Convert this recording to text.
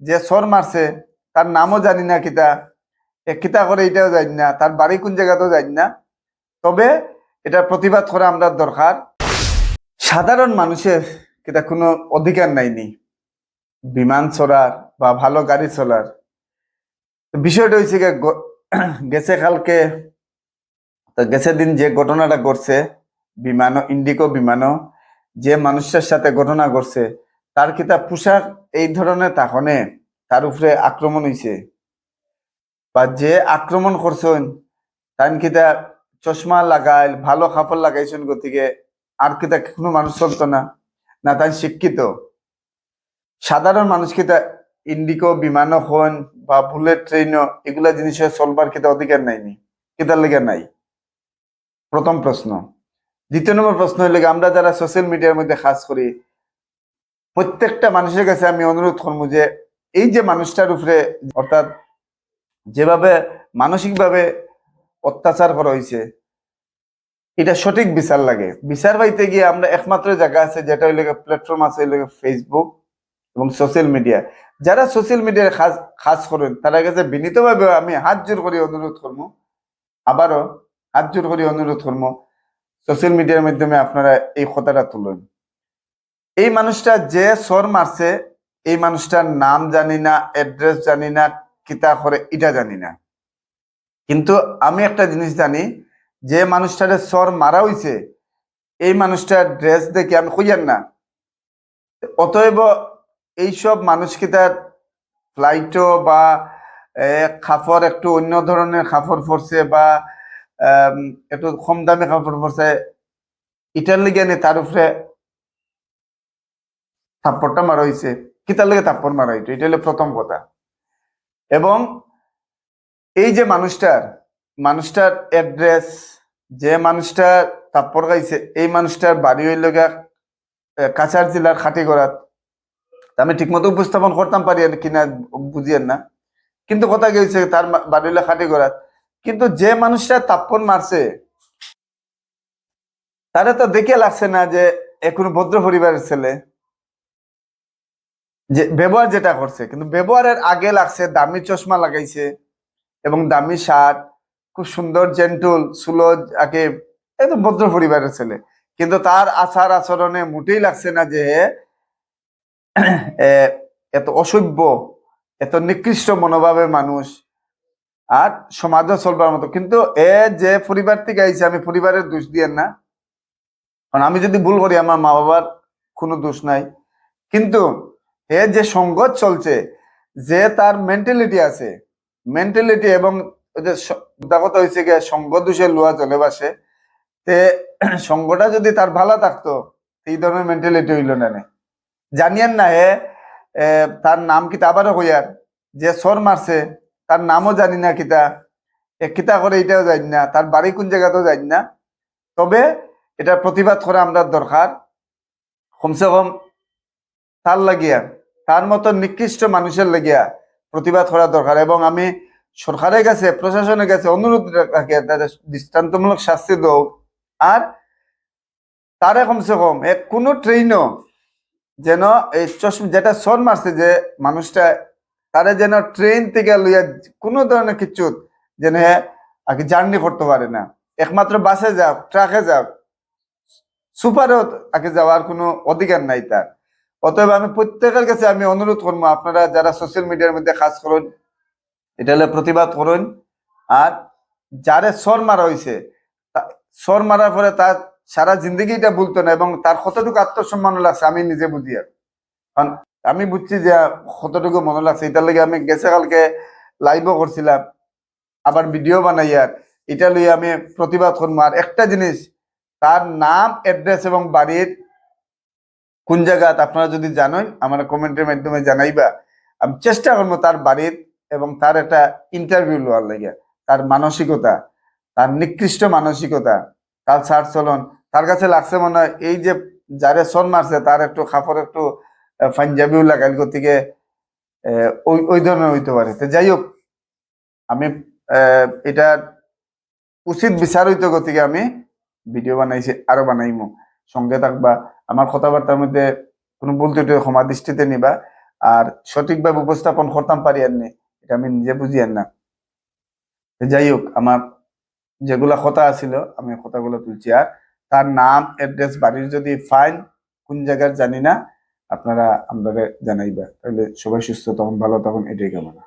যে সর মারছে তার নামও জানি না কিতা, কিতা করে এটাও জানি না, তার বাড়ি কোন জায়গাতেও জানি না। তবে এটা প্রতিবাদ করা আমরা দরকার। সাধারণ মানুষের কিতা কোনো অধিকার নাইনি বিমান চড়ার বা ভালো গাড়ি চলার। বিষয়টা হয়েছে গেছে কালকে, গেছে দিন যে ঘটনাটা ঘটছে বিমানও, ইন্ডিগো বিমানও যে মানুষের সাথে ঘটনা ঘটছে, তার কিতা পোশাক এই ধরনের তাহনে তার উপরে আক্রমণ হয়েছে, বা যে আক্রমণ করছেন তাই কিতা চশমা লাগাইল, ভালো কাপড় লাগাইছেন, গতিকে আর কিতা কোনো মানুষ চলতো না, না তাই শিক্ষিত সাধারণ মানুষ কিতা ইন্ডিগো বিমানও হন বা বুলেট ট্রেনও এগুলা জিনিসের চলবার কিতা অধিকার নাইনি, কিতার লেগে নাই? প্রথম প্রশ্ন। দ্বিতীয় নম্বর প্রশ্ন হইলে আমরা যারা সোশ্যাল মিডিয়ার মধ্যে কাজ করি, প্রত্যেকটা মানুষের কাছে আমি অনুরোধ করবো যে এই যে মানুষটার উপরে, অর্থাৎ যেভাবে মানসিকভাবে অত্যাচার করা হয়েছে, এটা সঠিক বিচার লাগে। বিচার পাইতে গিয়ে আমরা একমাত্র জায়গা আছে, যেটা হইলে প্ল্যাটফর্ম আছে, হইলে ফেসবুক এবং সোশ্যাল মিডিয়া। যারা সোশ্যাল মিডিয়ায় কাজ করেন তারা কাছে বিনীতভাবে আমি হাত জোর করে অনুরোধ করবো, আবারও হাত জোর করে অনুরোধ করবো, সোশ্যাল মিডিয়ার মাধ্যমে আপনারা এই কথাটা তুলুন। এই মানুষটা যে সর মারছে, এই মানুষটার নাম জানি না, অ্যাড্রেস জানি না, কিতা করে এটা জানি না, কিন্তু আমি একটা জিনিস জানি, যে মানুষটারে সর মারা হইছে এই মানুষটার ড্রেস দেখে আমি খুঁজান না। অতএব এইসব মানুষ কি তার ফ্লাইটও বা কাপড় একটু অন্য ধরনের কাপড় পরছে বা একটু কম দামে কাপড় পরছে, এটার লিগে তার উপরে থাপ্পড়টা মারা হয়েছে, কিতার লেগে থাপ্পড় মারা হইতো, এটা হলো প্রথম কথা। এবং এই যে মানুষটার অ্যাড্রেস, যে মানুষটা থাপ্পড় খাইছে এই মানুষটার বাড়ি হইল কাছাড় জেলার খাটিগড়াত। আমি ঠিকমতো উপস্থাপন করতাম পারি কিনা বুঝিয়েন না, কিন্তু কথা গেছে তার বাড়ি হইল খাটিগড়াত। কিন্তু যে মানুষটা থাপ্পড় মারছে তারা তো দেখে লাগছে না যে কোনো ভদ্র পরিবারের ছেলে, যে ব্যবহার যেটা করছে, কিন্তু ব্যবহারের আগে লাগছে দামি চশমা লাগাইছে এবং দামি শার্ট, খুব সুন্দর জেন্টুল সুলজ, আগে একদম ভদ্র পরিবারের ছেলে। কিন্তু তার আচার আচরণে মোটেই লাগছে না যে এত অসভ্য, এত নিকৃষ্ট মনোভাবের মানুষ আর সমাজও চলবার মতো। কিন্তু যে পরিবার থেকে আইছে, আমি পরিবারের দোষ দিয়েন না, কারণ আমি যদি ভুল করি আমার মা বাবার কোনো দোষ নাই, কিন্তু যে সঙ্গত চলছে, যে তার মেন্টালিটি আছে, মেন্টালিটি এবং কথা হয়েছে গিয়ে সঙ্গ দোষে লোয়া চলে বাসে, তে সঙ্গটা যদি তার ভালো থাকতো এই ধরনের মেন্টালিটি হইল না। জানিয়েন না তার নাম কিতা, আবারও কইয়ার যে সর মারছে তার নামও জানি না, কিতা কিতা করে এটাও জানি না, তার বাড়ি কোন জায়গাতেও জানি না। তবে এটা প্রতিবাদ করা আমরা দরকার, কমসে কম তার লাগিয়া, তার মতো নিকৃষ্ট মানুষের লাগিয়া প্রতিবাদ করা দরকার। এবং আমি সরকারের কাছে, প্রশাসনের কাছে অনুরোধ রাখি তাদের দৃষ্টান্তমূলক শাস্তি দাও, আর তারে কমসে কম কোনো ট্রেনও যেন এই চশমা যেটা সর মারছে যে মানুষটা, তারা যেন ট্রেন থেকে লইয়া কোনো ধরনের কিছু যেন আর কি জার্নি করতে পারে না, একমাত্র বাসে যাও, ট্রাকে যাও, সুপারও আগে যাওয়ার কোনো অধিকার নাই তার। অতএব আমি প্রত্যেকের কাছে আমি অনুরোধ করবো, আপনারা যারা সোশ্যাল মিডিয়ার মধ্যে কাজ করুন, এটা হলে প্রতিবাদ করুন। আর যারে সর মারা হয়েছে, সর মারার পরে তার সারা জিন্দগিটা বলতো না, এবং তার কতটুকু আত্মসম্মান লাগছে আমি নিজে বুঝি। কারণ আমি বুঝছি যে কতটুকু মনে লাগছে, এটার লেগে আমি গেছে কালকে লাইভও করছিলাম, আবার ভিডিও বানাই, আর এটা লইয়ে আমি প্রতিবাদ করবো। আর একটা জিনিস, তার নাম, অ্যাড্রেস এবং বাড়ির কোন জায়গা আপনারা যদি জানেন আমার কমেন্টের মাধ্যমে জানাইবা, আমি চেষ্টা করবো তার বাড়ির এবং তার একটা ইন্টারভিউ লওয়ার লাগে। তার মানসিকতা, তার নিকৃষ্ট মানসিকতা, তার ছাড় চলন, তার কাছে লাগছে মনে হয় এই যে যারে সন মারছে তার একটু খাপড় একটু পাঞ্জাবিও লাগাইল, গতিকে ওই ওই ধরনের হইতে পারে। তো যাই হোক, আমি এটা উচিত বিচার হইতে, গতিকে আমি ভিডিও বানাইছি, আরো বানাইমু, সঙ্গে থাকবা। আমার কথাবার্তার মধ্যে কোনো ভুল ত্রুটি ক্ষমা দৃষ্টিতে নিবা। আর সঠিকভাবে উপস্থাপন করতাম পারি আর নি, এটা আমি নিজে বুঝি আর না। যাই হোক, আমার যেগুলা কথা আছিল আমি কথাগুলো তুলছি। আর তার নাম, অ্যাড্রেস, বাড়ির যদি ফাইন কোন জায়গার জানি না, আপনারা আমাদের জানাইবা। তাহলে সবাই সুস্থ তখন, ভালো তখন, এটাই কামনা।